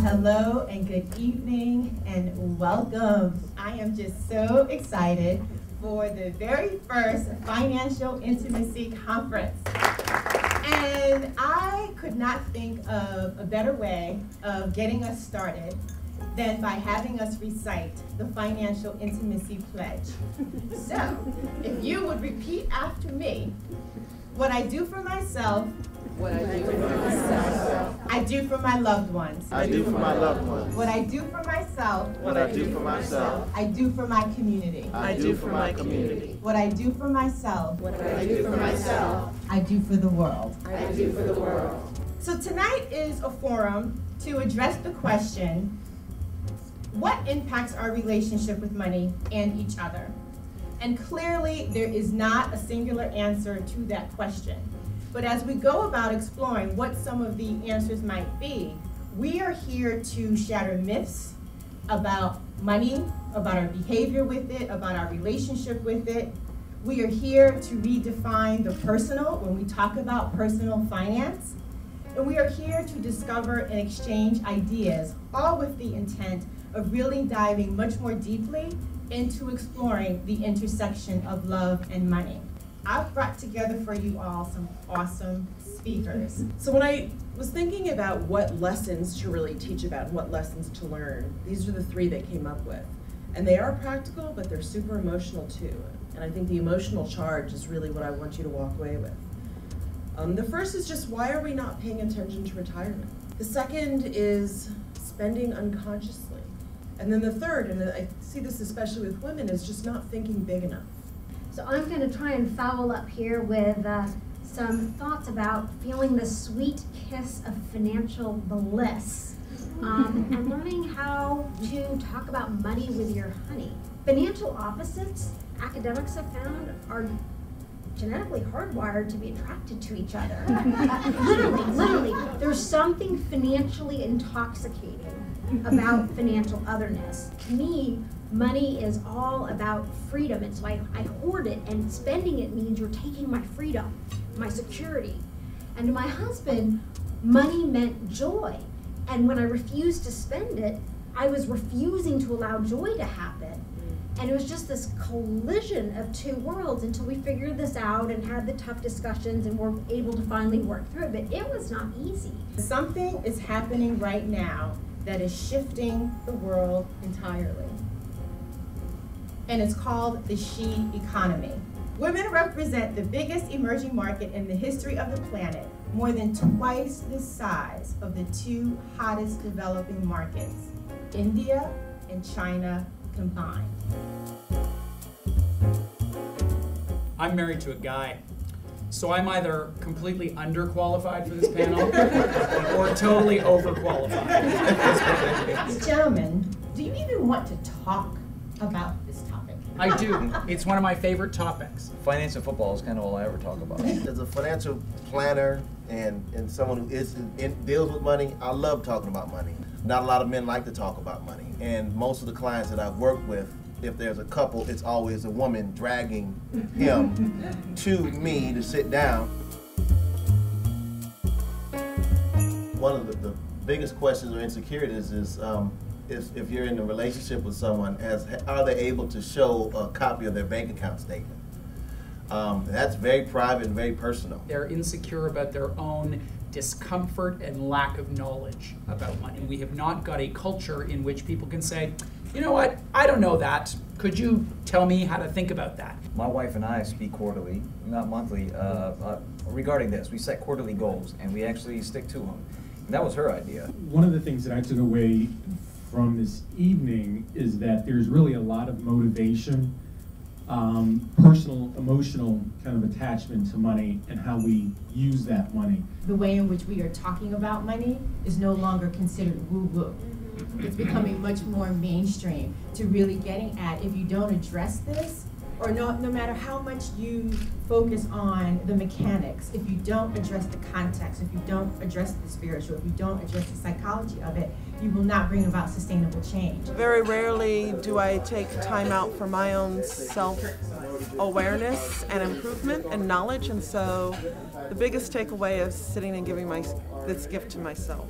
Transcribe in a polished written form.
Hello and good evening and welcome. I am just so excited for the very first Financial Intimacy Conference. And I could not think of a better way of getting us started than by having us recite the Financial Intimacy Pledge. So, if you would repeat after me, what I do for myself, what I do for myself, I do for my loved ones. I do for my loved ones. What I do for myself, what I do for myself, I do for my community. I do for my community. What I do for myself, What I do for myself, I do for the world. I do for the world. So tonight is a forum to address the question, what impacts our relationship with money and each other? And clearly, there is not a singular answer to that question. But as we go about exploring what some of the answers might be, we are here to shatter myths about money, about our behavior with it, about our relationship with it. We are here to redefine the personal when we talk about personal finance. And we are here to discover and exchange ideas, all with the intent of really diving much more deeply into exploring the intersection of love and money. I've brought together for you all some awesome speakers. So when I was thinking about what lessons to really teach about and what lessons to learn, these are the three that came up with. And they are practical, but they're super emotional too. And I think the emotional charge is really what I want you to walk away with. The first is just, why are we not paying attention to retirement? The second is spending unconsciously. And then the third, and I see this especially with women, is just not thinking big enough. So I'm going to try and foul up here with some thoughts about feeling the sweet kiss of financial bliss and learning how to talk about money with your honey. Financial opposites, academics have found, are genetically hardwired to be attracted to each other. Literally, there's something financially intoxicating about financial otherness. To me, money is all about freedom, and so I hoard it, and spending it means you're taking my freedom, my security. And to my husband, money meant joy. And when I refused to spend it, I was refusing to allow joy to happen. And it was just this collision of two worlds until we figured this out and had the tough discussions and were able to finally work through it. But it was not easy. Something is happening right now that is shifting the world entirely. And it's called the she economy. Women represent the biggest emerging market in the history of the planet, more than twice the size of the two hottest developing markets, India and China combined. I'm married to a guy, so I'm either completely underqualified for this panel or totally overqualified. Gentlemen, do you even want to talk about this topic? I do. It's one of my favorite topics. Finance and football is kind of all I ever talk about. As a financial planner and someone who deals with money, I love talking about money. Not a lot of men like to talk about money. And most of the clients that I've worked with, if there's a couple, it's always a woman dragging him to me to sit down. One of the biggest questions or insecurities is if you're in a relationship with someone, are they able to show a copy of their bank account statement? That's very private and very personal. They're insecure about their own discomfort and lack of knowledge about money. We have not got a culture in which people can say, you know what, I don't know that. Could you tell me how to think about that? My wife and I speak quarterly, not monthly, regarding this. We set quarterly goals, and we actually stick to them. And that was her idea. One of the things that I took away from this evening is that there's really a lot of motivation, personal, emotional kind of attachment to money and how we use that money. The way in which we are talking about money is no longer considered woo-woo. It's becoming much more mainstream to really getting at, if you don't address this, or no matter how much you focus on the mechanics, if you don't address the context, if you don't address the spiritual, if you don't address the psychology of it, you will not bring about sustainable change. Very rarely do I take time out for my own self-awareness and improvement and knowledge, and so the biggest takeaway is sitting and giving this gift to myself.